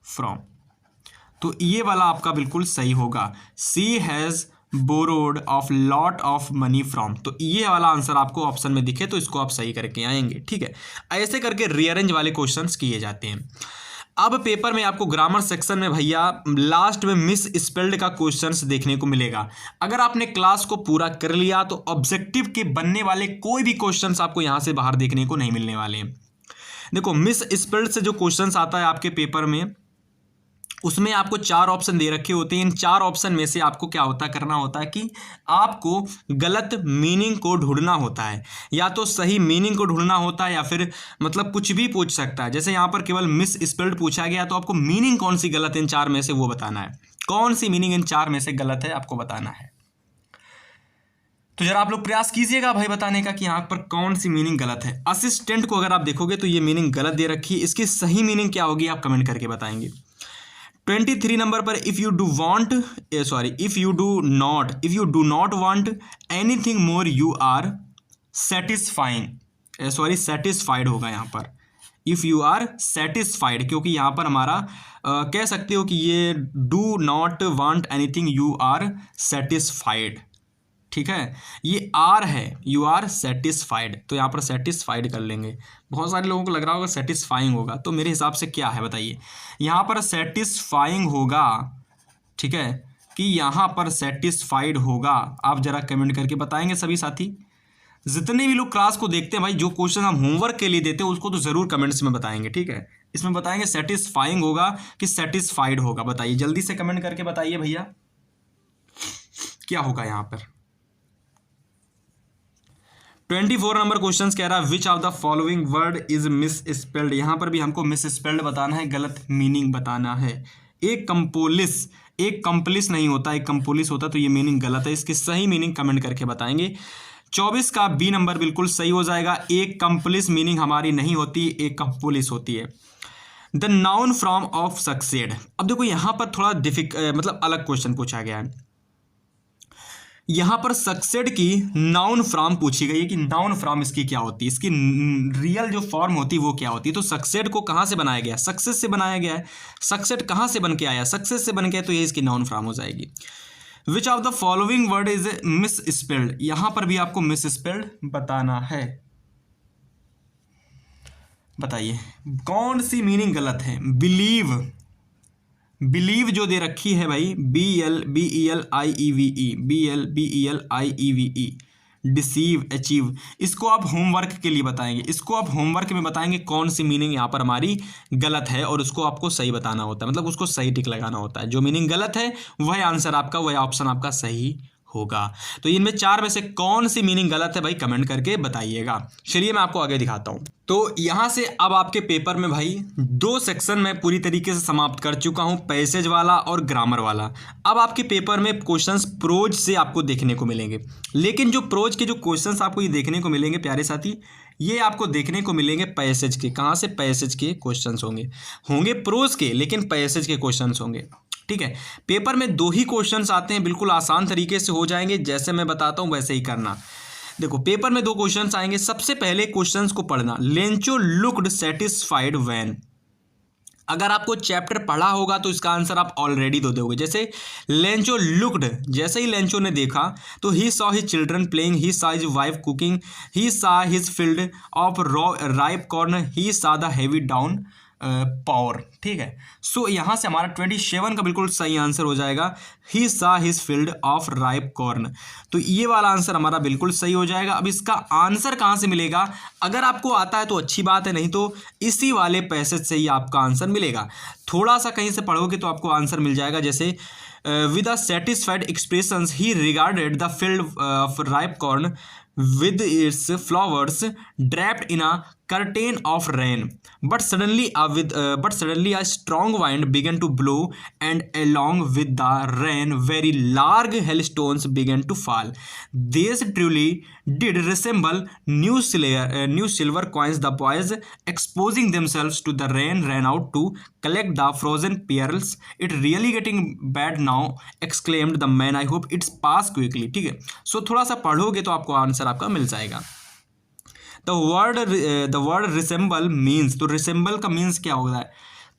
A: from. तो ये वाला आपका बिल्कुल सही होगा, she has borrowed of lot of money from. तो ये वाला आंसर आपको ऑप्शन में दिखे तो इसको आप सही करके आएंगे, ठीक है। ऐसे करके रीअरेंज वाले क्वेश्चंस किए जाते हैं। अब पेपर में आपको ग्रामर सेक्शन में भैया लास्ट में मिस स्पेल्ड का क्वेश्चंस देखने को मिलेगा। अगर आपने क्लास को पूरा कर लिया तो ऑब्जेक्टिव के बनने वाले कोई भी क्वेश्चंस आपको यहां से बाहर देखने को नहीं मिलने वाले हैं। देखो मिस स्पेल्ड से जो क्वेश्चंस आता है आपके पेपर में, उसमें आपको 4 ऑप्शन दे रखे होते हैं। इन 4 ऑप्शन में से आपको क्या होता करना होता है कि आपको गलत मीनिंग को ढूंढना होता है, या तो सही मीनिंग को ढूंढना होता है या फिर मतलब कुछ भी पूछ सकता है। जैसे यहाँ पर केवल मिस स्पेल्ड पूछा गया तो आपको मीनिंग कौन सी गलत है इन 4 में से वो बताना है, कौन सी मीनिंग इन 4 में से गलत है आपको बताना है। तो जरा आप लोग प्रयास कीजिएगा भाई बताने का कि यहाँ पर कौन सी मीनिंग गलत है। असिस्टेंट को अगर आप देखोगे तो ये मीनिंग गलत दे रखी है, इसकी सही मीनिंग क्या होगी आप कमेंट करके बताएंगे। 23 नंबर पर if you do not want anything more you are satisfied होगा यहाँ पर, इफ यू आर सेटिस्फाइड, क्योंकि यहाँ पर हमारा कह सकते हो कि ये do not want anything you are satisfied, ठीक है, ये आर है, यू आर सेटिस्फाइड, तो यहाँ पर सेटिस्फाइड कर लेंगे। बहुत सारे लोगों को लग रहा होगा सेटिस्फाइंग होगा, तो मेरे हिसाब से क्या है बताइए, यहाँ पर सेटिस्फाइंग होगा, ठीक है, कि यहाँ पर सेटिस्फाइड होगा। आप जरा कमेंट करके बताएंगे सभी साथी, जितने भी लोग क्लास को देखते हैं भाई, जो क्वेश्चन हम होमवर्क के लिए देते हैं उसको तो जरूर कमेंट्स में बताएंगे, ठीक है। इसमें बताएंगे सेटिस्फाइंग होगा कि सेटिस्फाइड होगा, बताइए जल्दी से कमेंट करके बताइए भैया क्या होगा यहाँ पर। 24 नंबर क्वेश्चन कह रहा है विच of the following word is miss spelled. यहाँ पर भी हमको मिस स्पेल्ड बताना है, गलत मीनिंग बताना है। एक कंप्लिस नहीं होता, एक कंपोलिस होता, तो ये मीनिंग गलत है, इसकी सही मीनिंग कमेंट करके बताएंगे। 24 का बी नंबर बिल्कुल सही हो जाएगा। एक कंप्लिस मीनिंग हमारी नहीं होती, एक कंपोलिस होती है। The noun from of succeed. अब देखो यहाँ पर थोड़ा मतलब अलग क्वेश्चन पूछा गया है। यहाँ पर सक्सेड की नाउन फ्रॉम पूछी गई है कि नाउन फ्रॉम इसकी क्या होती है, इसकी रियल जो फॉर्म होती है वो क्या होती है। तो सक्सेड को कहाँ से बनाया गया, सक्सेस से बनाया गया है। सक्सेड कहाँ से बन के आया, सक्सेस से बन के, तो ये इसकी नाउन फ्रॉम हो जाएगी। विच of the following word is miss spelled. यहाँ पर भी आपको मिस स्पेल्ड बताना है, बताइए कौन सी मीनिंग गलत है। बिलीव जो दे रखी है भाई, BLELIEVE, डिसीव, अचीव, इसको आप होमवर्क के लिए बताएंगे, इसको आप होमवर्क में बताएंगे कौन सी मीनिंग यहाँ पर हमारी गलत है, और उसको आपको सही बताना होता है, मतलब उसको सही टिक लगाना होता है। जो मीनिंग गलत है वह आंसर आपका, वह ऑप्शन आपका सही होगा। तो इनमें 4 में से कौन सी मीनिंग गलत है भाई कमेंट करके बताइएगा। चलिए मैं आपको आगे दिखाता हूं। तो यहां से अब आपके पेपर में भाई 2 सेक्शन मैं पूरी तरीके से समाप्त कर चुका हूं, पैसेज वाला और ग्रामर वाला। अब आपके पेपर में क्वेश्चंस प्रोज से आपको देखने को मिलेंगे, लेकिन जो प्रोज के जो क्वेश्चंस आपको ये देखने को मिलेंगे प्यारे साथी, ये आपको देखने को मिलेंगे पैसेज के। कहाँ से, पैसेज के क्वेश्चंस होंगे प्रोज के, लेकिन पैसेज के क्वेश्चंस होंगे, ठीक है। पेपर में 2 ही क्वेश्चंस आते हैं, बिल्कुल आसान तरीके से हो जाएंगे, जैसे मैं बताता हूं वैसे ही करना। देखो पेपर में 2 क्वेश्चंस आएंगे। सबसे पहले क्वेश्चंस को पढ़ना, लेंचो लुक्ड सेटिस्फाइड व्हेन। अगर आपको चैप्टर पढ़ा होगा तो इसका आंसर आप ऑलरेडी दे दोगे। जैसे लेंचो लुक्ड, जैसे ही लेंचो ने देखा तो he saw his children playing, he saw his wife cooking, he saw his field of ripe corn, he saw the heavy down power, ठीक है। सो यहाँ से हमारा 27 का बिल्कुल सही आंसर हो जाएगा, he saw his field of ripe corn. तो ये वाला आंसर हमारा बिल्कुल सही हो जाएगा। अब इसका आंसर कहाँ से मिलेगा, अगर आपको आता है तो अच्छी बात है, नहीं तो इसी वाले पैसेज से ही आपका आंसर मिलेगा। थोड़ा सा कहीं से पढ़ोगे तो आपको आंसर मिल जाएगा। जैसे with a satisfied expressions he regarded the field of ripe corn with its flowers draped in a curtain of rain, but suddenly a strong wind began to blow, and along with the rain very large hailstones began to fall. These truly did resemble new silver coins. The boys, exposing themselves to the rain, ran out to collect the frozen pearls. It really getting bad now, exclaimed the man. I hope it's pass quickly, ठीक है। सो थोड़ा सा पढ़ोगे तो आपको answer आपका मिल जाएगा। The word resemble means, तो रिसेंबल का मीन्स क्या होता है,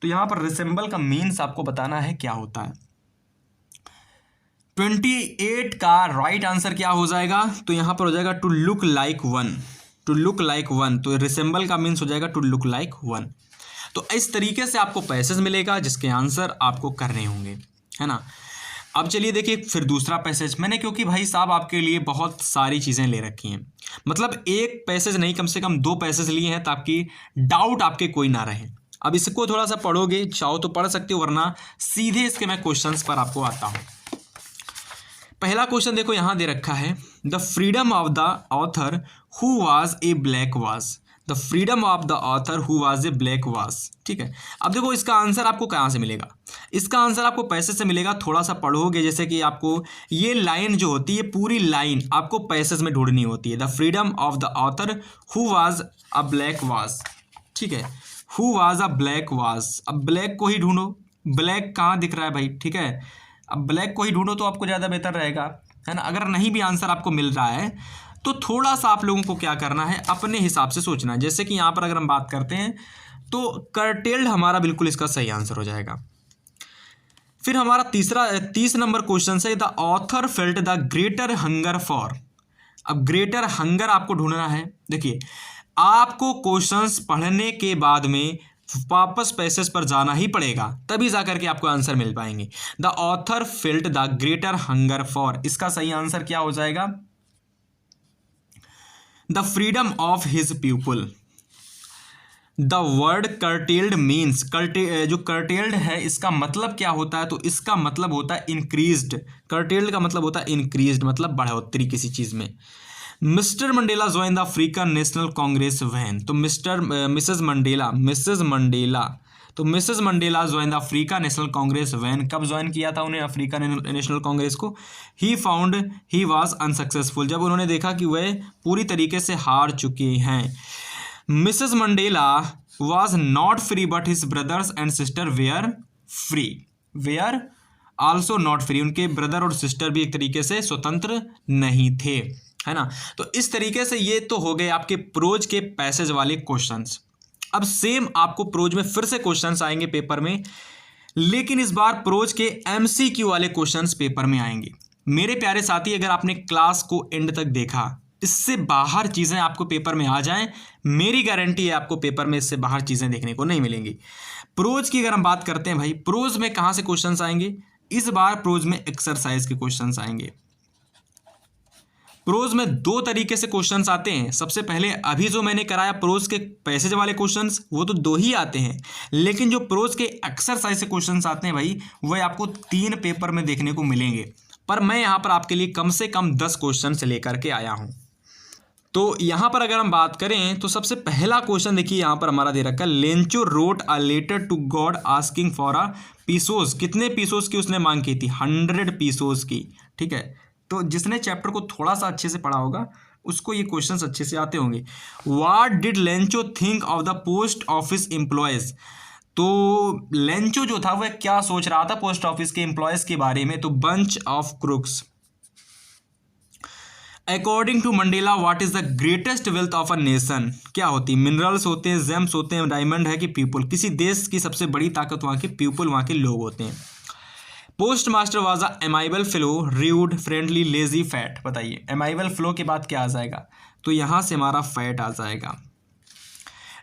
A: तो यहाँ पर रिसेंबल का मीन्स आपको बताना है क्या होता है। 28 का राइट आंसर क्या हो जाएगा, तो यहाँ पर हो जाएगा to look like one, to look like one. तो रिसेंबल का मीन्स हो जाएगा टू लुक लाइक वन। तो इस तरीके से आपको पैसेज मिलेगा जिसके आंसर आपको करने होंगे, है ना। अब चलिए देखिए फिर दूसरा पैसेज मैंने, क्योंकि भाई साहब आपके लिए बहुत सारी चीज़ें ले रखी हैं, मतलब एक पैसेज नहीं कम से कम 2 पैसेज लिए हैं ताकि डाउट आपके कोई ना रहे। अब इसको थोड़ा सा पढ़ोगे, चाहो तो पढ़ सकते हो, वरना सीधे इसके मैं क्वेश्चंस पर आपको आता हूँ। पहला क्वेश्चन देखो यहाँ दे रखा है, the freedom of the author who was a black was, the freedom of the author who was a black was. ठीक है, अब देखो इसका आंसर आपको कहाँ से मिलेगा, इसका आंसर आपको पैसेज से मिलेगा। थोड़ा सा पढ़ोगे, जैसे कि आपको ये लाइन जो होती है पूरी लाइन आपको पैसेज में ढूंढनी होती है। The freedom of the author who was a black was, ठीक है, who was a black was. अब ब्लैक को ही ढूंढो, ब्लैक कहाँ दिख रहा है भाई, ठीक है, अब ब्लैक को ही ढूंढो तो आपको ज़्यादा बेहतर रहेगा, है ना। अगर नहीं भी आंसर आपको मिल रहा है तो थोड़ा सा आप लोगों को क्या करना है, अपने हिसाब से सोचना है। जैसे कि यहाँ पर अगर हम बात करते हैं तो कर्टेल्ड हमारा बिल्कुल इसका सही आंसर हो जाएगा। फिर हमारा 30 नंबर क्वेश्चन है, the author felt the greater hunger for. अब ग्रेटर हंगर आपको ढूंढना है। देखिए आपको क्वेश्चंस पढ़ने के बाद में वापस पैसेज पर जाना ही पड़ेगा, तभी जाकर के आपको आंसर मिल पाएंगे। The author felt the greater hunger for, इसका सही आंसर क्या हो जाएगा, the freedom of his people. The word curtailed means, जो कर्टेल्ड है इसका मतलब क्या होता है, तो इसका मतलब होता है इंक्रीज्ड। कर्टेल्ड का मतलब होता है इंक्रीज्ड, मतलब बढ़ोतरी किसी चीज़ में। Mister Mandela join the African National Congress when, तो mrs Mandela join the Africa National Congress when, कब ज्वाइन किया था उन्हें अफ्रीका नेशनल कांग्रेस को। He found he was unsuccessful, जब उन्होंने देखा कि वह पूरी तरीके से हार चुके हैं। Mrs Mandela was not free but his brothers and sister where also not free, उनके ब्रदर और सिस्टर भी एक तरीके से स्वतंत्र नहीं थे, है ना। तो इस तरीके से ये तो हो गए आपके प्रोज के पैसेज वाले क्वेश्चंस। अब सेम आपको प्रोज में फिर से क्वेश्चंस आएंगे पेपर में, लेकिन इस बार प्रोज के एमसीक्यू वाले क्वेश्चंस पेपर में आएंगे। मेरे प्यारे साथी, अगर आपने क्लास को एंड तक देखा, इससे बाहर चीज़ें आपको पेपर में आ जाएं, मेरी गारंटी है आपको पेपर में इससे बाहर चीज़ें देखने को नहीं मिलेंगी। प्रोज की अगर हम बात करते हैं भाई, प्रोज में कहाँ से क्वेश्चंस आएंगे, इस बार प्रोज में एक्सरसाइज के क्वेश्चंस आएंगे। प्रोज में 2 तरीके से क्वेश्चंस आते हैं। सबसे पहले अभी जो मैंने कराया प्रोज के पैसेज वाले क्वेश्चंस, वो तो 2 ही आते हैं, लेकिन जो प्रोज के एक्सरसाइज से क्वेश्चंस आते हैं भाई, वह आपको 3 पेपर में देखने को मिलेंगे। पर मैं यहाँ पर आपके लिए कम से कम 10 क्वेश्चन लेकर के आया हूँ। तो यहाँ पर अगर हम बात करें तो सबसे पहला क्वेश्चन देखिए यहाँ पर हमारा दे रखा है, Lencho wrote a letter to God asking for a pesos. कितने पीसोस की उसने मांग की थी, 100 पीसोस की, ठीक है। तो जिसने चैप्टर को थोड़ा सा अच्छे से पढ़ा होगा उसको ये क्वेश्चंस अच्छे से आते होंगे। What did Lencho think of the post office employees, तो लेंचो जो था वह क्या सोच रहा था पोस्ट ऑफिस के एम्प्लॉयज के बारे में, तो bunch of crooks. According to Mandela what is the greatest wealth of a nation, क्या होती है, मिनरल्स होते हैं, जेम्स होते हैं, डायमंड है कि पीपल। किसी देश की सबसे बड़ी ताकत वहाँ के पीपल, वहाँ के लोग होते हैं। Post master was a amiable fellow, rude, friendly, lazy, fat. बताइए एमाइबल फ्लो के बाद क्या आ जाएगा, तो यहाँ से हमारा फैट आ जाएगा।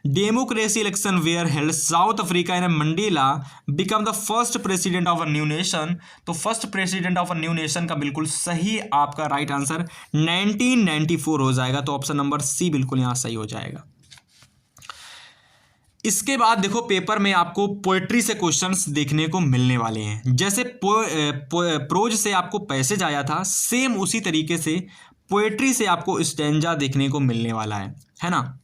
A: Democracy election were held South Africa and Mandela become the first president of a new nation, तो first president of a new nation का बिल्कुल सही आपका राइट आंसर 1994 हो जाएगा। तो ऑप्शन नंबर सी बिल्कुल यहाँ सही हो जाएगा। इसके बाद देखो पेपर में आपको पोएट्री से क्वेश्चंस देखने को मिलने वाले हैं। जैसे प्रोज से आपको पैसेज आया था, सेम उसी तरीके से पोएट्री से आपको स्टैंजा देखने को मिलने वाला है ना।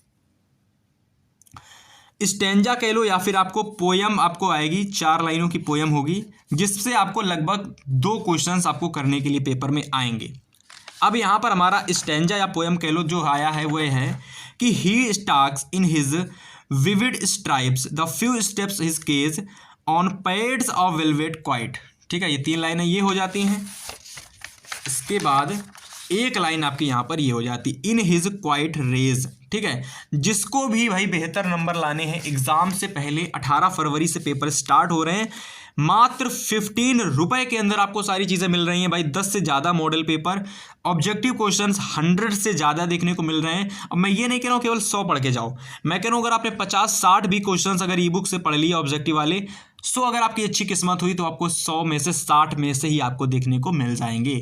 A: स्टैंजा कह लो या फिर आपको पोयम आपको आएगी, 4 लाइनों की पोयम होगी, जिससे आपको लगभग 2 क्वेश्चंस आपको करने के लिए पेपर में आएंगे। अब यहाँ पर हमारा स्टैंजा या पोयम कह लो जो आया है वह है कि he stalks in his vivid stripes the few steps his cage on pads of velvet quiet. ठीक है, ये 3 लाइनें ये हो जाती हैं। इसके बाद एक लाइन आपकी यहाँ पर ये हो जाती, इन हिज क्वाइट रेज। ठीक है, जिसको भी भाई बेहतर नंबर लाने हैं एग्जाम से पहले 18 फरवरी से पेपर स्टार्ट हो रहे हैं, मात्र 15 रुपए के अंदर आपको सारी चीजें मिल रही हैं भाई। 10 से ज्यादा मॉडल पेपर, ऑब्जेक्टिव क्वेश्चंस 100 से ज्यादा देखने को मिल रहे हैं। अब मैं ये नहीं कह रहा हूं केवल 100 पढ़ के जाओ, मैं कह रहा हूं अगर आपने 50-60 भी क्वेश्चंस अगर ई बुक से पढ़ लिए ऑब्जेक्टिव वाले, सो अगर आपकी अच्छी किस्मत हुई तो आपको 100 में से 60 में से ही आपको देखने को मिल जाएंगे।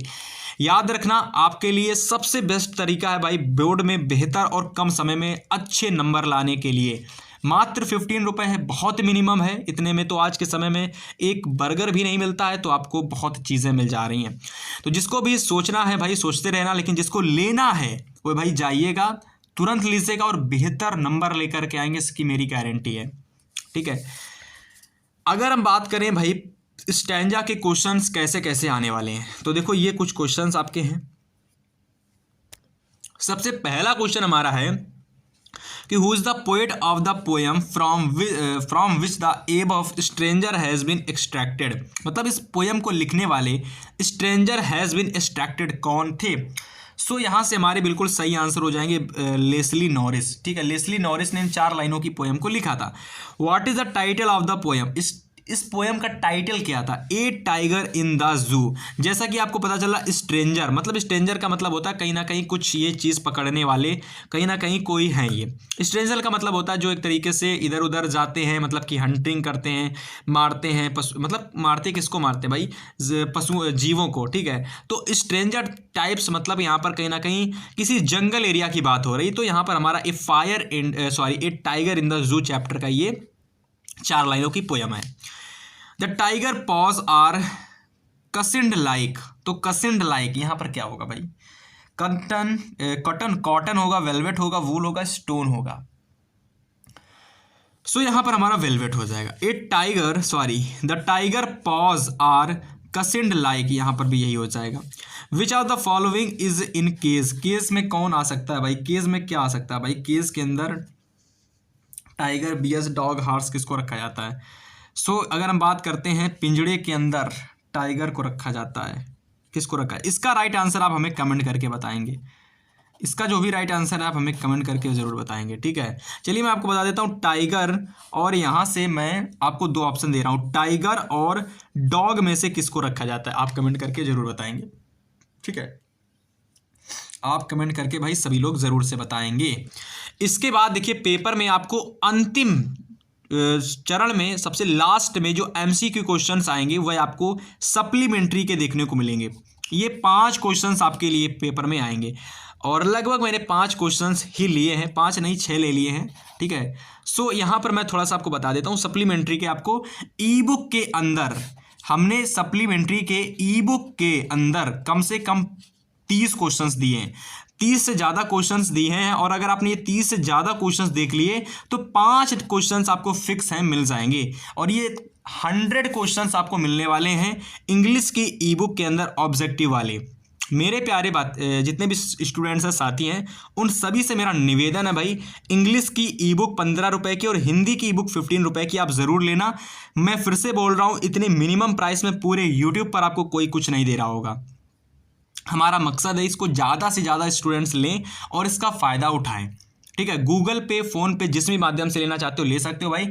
A: याद रखना, आपके लिए सबसे बेस्ट तरीका है भाई बोर्ड में बेहतर और कम समय में अच्छे नंबर लाने के लिए। मात्र 15 रुपए है, बहुत मिनिमम है। इतने में तो आज के समय में एक बर्गर भी नहीं मिलता है, तो आपको बहुत चीज़ें मिल जा रही हैं। तो जिसको भी सोचना है भाई सोचते रहना, लेकिन जिसको लेना है वो भाई जाइएगा, तुरंत लीजिएगा और बेहतर नंबर लेकर के आएंगे, इसकी मेरी गारंटी है। ठीक है, अगर हम बात करें भाई स्टैंजा के क्वेश्चंस कैसे कैसे आने वाले हैं, तो देखो ये कुछ क्वेश्चंस आपके हैं। सबसे पहला क्वेश्चन हमारा है कि who is the poet of the poem from which the ebb of stranger has been extracted. मतलब इस पोएम को लिखने वाले स्ट्रेंजर हैज बीन एक्सट्रैक्टेड कौन थे। सो यहाँ से हमारे बिल्कुल सही आंसर हो जाएंगे लेस्ली नॉरिस। ठीक है, लेस्ली नॉरिस ने इन 4 लाइनों की पोएम को लिखा था। What is the title of the poem, इस पोएम का टाइटल क्या था। ए टाइगर इन द जू। जैसा कि आपको पता चला स्ट्रेंजर, मतलब स्ट्रेंजर का मतलब होता है कहीं ना कहीं कुछ ये चीज़ पकड़ने वाले, कहीं ना कहीं कोई है। ये स्ट्रेंजर का मतलब होता है जो एक तरीके से इधर उधर जाते हैं, मतलब कि हंटिंग करते हैं, मारते हैं पशु, मतलब मारते किसको मारते भाई, पशु जीवों को। ठीक है, तो स्ट्रेंजर टाइप्स मतलब यहाँ पर कहीं ना कहीं किसी जंगल एरिया की बात हो रही। तो यहाँ पर हमारा a tiger in the zoo chapter का ये 4 लाइनों की पोयम है। The tiger paws are cushioned like, तो कसिंड लाइक यहाँ पर क्या होगा भाई, कॉटन होगा, वेलवेट होगा, वूल होगा, स्टोन होगा। सो यहाँ पर हमारा वेलवेट हो जाएगा। The tiger paws are cushioned like, यहाँ पर भी यही हो जाएगा। Which of the following is in cage, cage में कौन आ सकता है भाई, केज में क्या आ सकता है भाई, केज के अंदर टाइगर, बियर, डॉग, हॉर्स किसको रखा जाता है। सो अगर हम बात करते हैं पिंजड़े के अंदर टाइगर को रखा जाता है, किसको रखा है। इसका राइट आंसर आप हमें कमेंट करके बताएंगे, इसका जो भी राइट आंसर है आप हमें कमेंट करके ज़रूर बताएंगे। ठीक है, चलिए मैं आपको बता देता हूँ टाइगर, और यहाँ से मैं आपको 2 ऑप्शन दे रहा हूँ, टाइगर और डॉग में से किसको रखा जाता है, आप कमेंट करके ज़रूर बताएंगे। ठीक है, आप कमेंट करके भाई सभी लोग ज़रूर से बताएंगे। इसके बाद देखिए पेपर में आपको अंतिम चरण में सबसे लास्ट में जो एमसीक्यू क्वेश्चंस आएंगे वह आपको सप्लीमेंट्री के देखने को मिलेंगे। ये 5 क्वेश्चंस आपके लिए पेपर में आएंगे, और लगभग मैंने 5 क्वेश्चंस ही लिए हैं, 5 नहीं 6 ले लिए हैं। ठीक है, सो यहाँ पर मैं थोड़ा सा आपको बता देता हूँ सप्लीमेंट्री के आपको ई बुक के अंदर, हमने सप्लीमेंट्री के ई बुक के अंदर कम से कम 30 क्वेश्चंस दिए हैं, 30 से ज़्यादा क्वेश्चंस दिए हैं। और अगर आपने ये 30 से ज़्यादा क्वेश्चंस देख लिए तो 5 क्वेश्चंस आपको फिक्स हैं, मिल जाएंगे। और ये 100 क्वेश्चंस आपको मिलने वाले हैं इंग्लिश की ई बुक के अंदर ऑब्जेक्टिव वाले। मेरे प्यारे जितने भी स्टूडेंट्स हैं, साथी हैं, उन सभी से मेरा निवेदन है भाई, इंग्लिश की ई बुक 15 रुपये की और हिंदी की ई बुक 15 रुपये की आप ज़रूर लेना। मैं फिर से बोल रहा हूँ, इतने मिनिमम प्राइस में पूरे यूट्यूब पर आपको कोई कुछ नहीं दे रहा होगा। हमारा मकसद है इसको ज़्यादा से ज़्यादा स्टूडेंट्स लें और इसका फ़ायदा उठाएं। ठीक है, गूगल पे, फ़ोन पे, जिस भी माध्यम से लेना चाहते हो ले सकते हो भाई।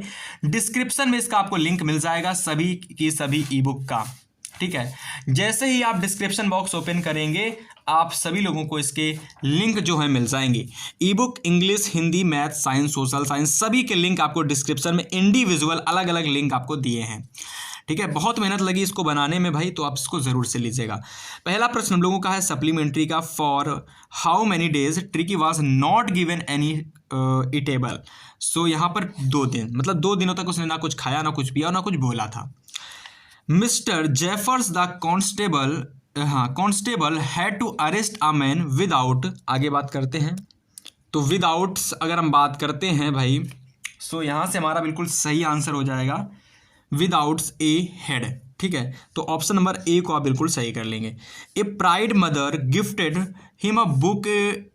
A: डिस्क्रिप्शन में इसका आपको लिंक मिल जाएगा सभी की सभी ई बुक का। ठीक है, जैसे ही आप डिस्क्रिप्शन बॉक्स ओपन करेंगे आप सभी लोगों को इसके लिंक जो है मिल जाएंगे। ई book English, Hindi, math, science, social science सभी के लिंक आपको डिस्क्रिप्शन में इंडिविजुअल अलग अलग लिंक आपको दिए हैं। ठीक है, बहुत मेहनत लगी इसको बनाने में भाई, तो आप इसको ज़रूर से लीजिएगा। पहला प्रश्न हम लोगों का है सप्लीमेंट्री का, for how many days Tricki was not given any eatable. So यहाँ पर 2 दिन, मतलब 2 दिनों तक उसने ना कुछ खाया, ना कुछ पिया, ना कुछ बोला था। Mister Jeffers the constable had to arrest a man without, आगे बात करते हैं। तो विदाउट अगर हम बात करते हैं भाई, सो यहाँ से हमारा बिल्कुल सही आंसर हो जाएगा विदाउट ए हेड। ठीक है, तो ऑप्शन नंबर ए को आप बिल्कुल सही कर लेंगे। A proud mother gifted him a book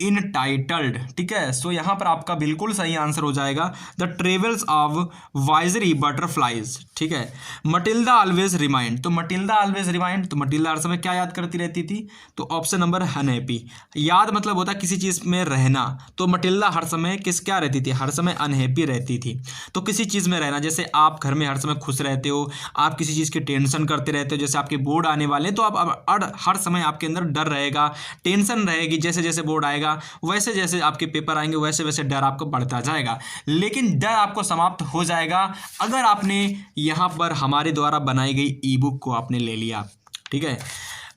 A: entitled, ठीक है, सो यहाँ पर आपका बिल्कुल सही आंसर हो जाएगा द ट्रेवल्स ऑफ वाइजरी बटरफ्लाइज, ठीक है। मटिल्डा ऑलवेज रिमाइंड, तो मटिल्डा ऑलवेज रिमाइंड, तो मटिल्डा हर समय क्या याद करती रहती थी, तो ऑप्शन नंबर अनहैप्पी। याद मतलब होता है किसी चीज़ में रहना, तो मटिल्डा हर समय क्या रहती थी, हर समय अनहैप्पी रहती थी। तो किसी चीज़ में रहना, जैसे आप घर में हर समय खुश रहते हो, आप किसी चीज़ की टेंशन करते रहते हो, जैसे आपके बोर्ड आने वाले हैं तो अब हर समय आपके अंदर डर रहेगा, टेंशन रहेगी, जैसे जैसे बोर्ड आएगा वैसे जैसे आपके पेपर आएंगे वैसे वैसे डर आपको बढ़ता जाएगा। लेकिन डर आपको समाप्त हो जाएगा अगर आपने यहाँ पर हमारे द्वारा बनाई गई ई बुक को आपने ले लिया, ठीक है।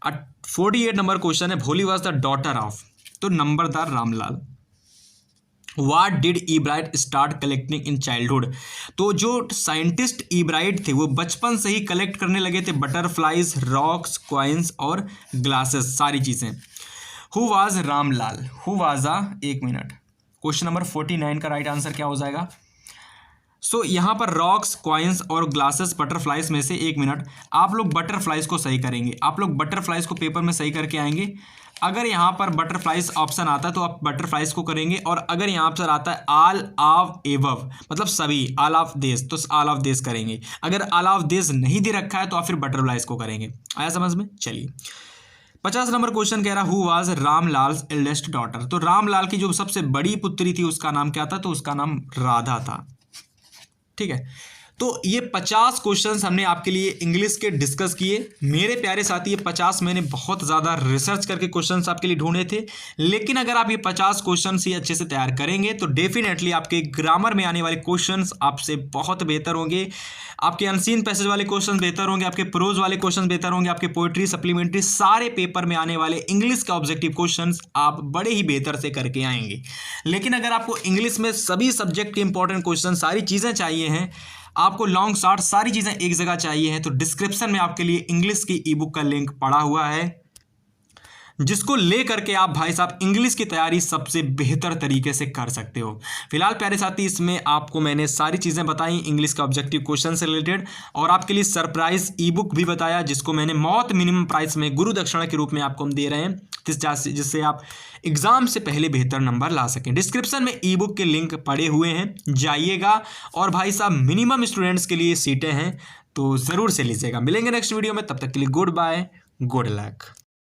A: 48 नंबर क्वेश्चन है, भोली वॉज द डॉटर ऑफ, तो नंबरदार Ramlal. What did Ebright start collecting in childhood, तो जो साइंटिस्ट ईब्राइट थे वो बचपन से ही कलेक्ट करने लगे थे बटरफ्लाइज, रॉक्स, कॉइन्स और ग्लासेस, सारी चीज़ें। Who was Ramlal, who was एक मिनट, क्वेश्चन नंबर 49 का राइट आंसर क्या हो जाएगा। सो यहाँ पर रॉक्स, कॉइन्स और ग्लासेस, बटरफ्लाइज में से एक मिनट, आप लोग बटरफ्लाइज को सही करेंगे, आप लोग बटरफ्लाइज को पेपर में सही करके आएंगे। अगर यहाँ पर बटरफ्लाइज ऑप्शन आता है तो आप बटरफ्लाइज को करेंगे, और अगर यहाँ पर आता है ऑल ऑफ एबव मतलब सभी, ऑल ऑफ दिस, तो ऑल ऑफ दिस करेंगे। अगर ऑल ऑफ दिस नहीं दे रखा है तो आप फिर बटरफ्लाइज को करेंगे। आया समझ में? चलिए 50 नंबर क्वेश्चन कह रहा who was Ramlal eldest daughter, तो रामलाल की जो सबसे बड़ी पुत्री थी उसका नाम क्या था, तो उसका नाम राधा था, ठीक है। तो ये 50 क्वेश्चंस हमने आपके लिए इंग्लिश के डिस्कस किए। मेरे प्यारे साथी, ये 50 मैंने बहुत ज़्यादा रिसर्च करके क्वेश्चंस आपके लिए ढूंढे थे, लेकिन अगर आप ये 50 क्वेश्चंस ही अच्छे से तैयार करेंगे तो डेफिनेटली आपके ग्रामर में आने वाले क्वेश्चंस आपसे बहुत बेहतर होंगे, आपके अनसीन पैसेज वाले क्वेश्चन बेहतर होंगे, आपके प्रोज वाले क्वेश्चन बेहतर होंगे, आपके पोइट्री, सप्लीमेंट्री, सारे पेपर में आने वाले इंग्लिश का ऑब्जेक्टिव क्वेश्चंस आप बड़े ही बेहतर से करके आएंगे। लेकिन अगर आपको इंग्लिश में सभी सब्जेक्ट के इंपॉर्टेंट क्वेश्चन, सारी चीज़ें चाहिए हैं, आपको लॉन्ग शॉर्ट सारी चीज़ें एक जगह चाहिए हैं, तो डिस्क्रिप्शन में आपके लिए इंग्लिश की ई बुक का लिंक पड़ा हुआ है, जिसको ले करके आप भाई साहब इंग्लिश की तैयारी सबसे बेहतर तरीके से कर सकते हो। फिलहाल प्यारे साथी, इसमें आपको मैंने सारी चीज़ें बताई इंग्लिश का ऑब्जेक्टिव क्वेश्चन से रिलेटेड, और आपके लिए सरप्राइज ई बुक भी बताया, जिसको मैंने बहुत मिनिमम प्राइस में गुरु दक्षिणा के रूप में आपको हम दे रहे हैं, जिससे आप एग्जाम से पहले बेहतर नंबर ला सकें। डिस्क्रिप्शन में ई बुक के लिंक पड़े हुए हैं, जाइएगा, और भाई साहब मिनिमम स्टूडेंट्स के लिए सीटें हैं तो ज़रूर से लीजिएगा। मिलेंगे नेक्स्ट वीडियो में, तब तक के लिए गुड बाय, गुड लक।